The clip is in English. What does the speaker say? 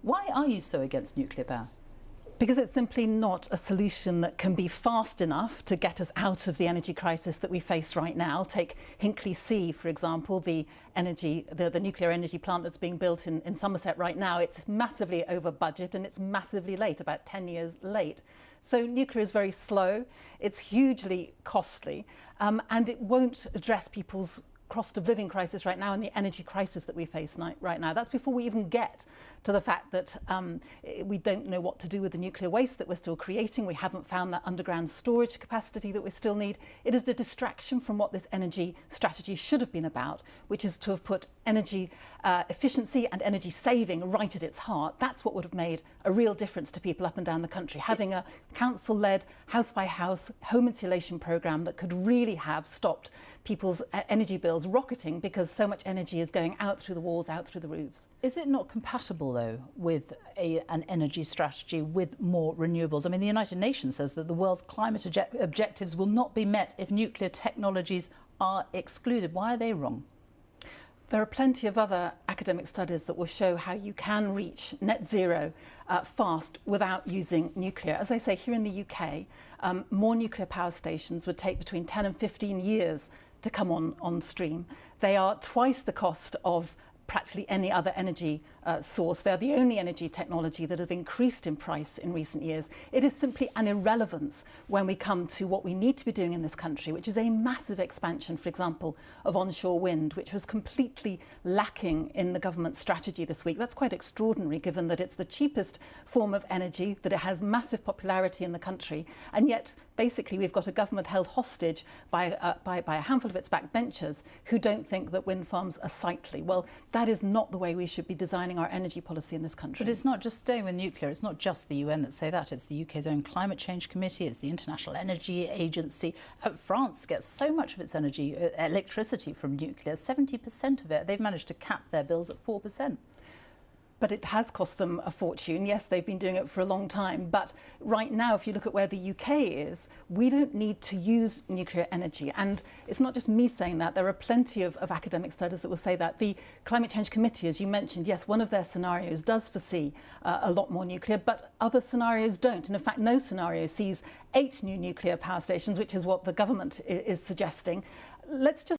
Why are you so against nuclear power? Because it's simply not a solution that can be fast enough to get us out of the energy crisis that we face right now. Take Hinkley C, for example, the nuclear energy plant that's being built in Somerset right now. It's massively over budget and it's massively late, about 10 years late. So nuclear is very slow, it's hugely costly, and it won't address people's cost of living crisis right now and the energy crisis that we face right now. That's before we even get to the fact that we don't know what to do with the nuclear waste that we're still creating. We haven't found that underground storage capacity that we still need. It is the distraction from what this energy strategy should have been about, which is to have put energy efficiency and energy saving right at its heart. That's what would have made a real difference to people up and down the country. Having a council-led, house-by-house home insulation programme that could really have stopped people's energy bills rocketing because so much energy is going out through the walls, out through the roofs. Is it not compatible, though, with an energy strategy with more renewables? I mean, the United Nations says that the world's climate objectives will not be met if nuclear technologies are excluded. Why are they wrong? There are plenty of other academic studies that will show how you can reach net zero fast without using nuclear. As I say, here in the UK, more nuclear power stations would take between 10 and 15 years to come on stream. They are twice the cost of practically any other energy source. They're the only energy technology that have increased in price in recent years. It is simply an irrelevance when we come to what we need to be doing in this country, which is a massive expansion, for example, of onshore wind, which was completely lacking in the government strategy this week. That's quite extraordinary, given that it's the cheapest form of energy, that it has massive popularity in the country, and yet basically we've got a government held hostage by a handful of its backbenchers who don't think that wind farms are sightly. Well, that is not the way we should be designing our energy policy in this country. But it's not just staying with nuclear. It's not just the UN that say that. It's the UK's own Climate Change Committee. It's the International Energy Agency. France gets so much of its energy, electricity from nuclear, 70% of it. They've managed to cap their bills at 4%. But it has cost them a fortune. Yes, they've been doing it for a long time. But right now, if you look at where the UK is, we don't need to use nuclear energy. And it's not just me saying that. There are plenty of academic studies that will say that. The Climate Change Committee, as you mentioned, yes, one of their scenarios does foresee a lot more nuclear, but other scenarios don't. And in fact, no scenario sees 8 new nuclear power stations, which is what the government is suggesting. Let's just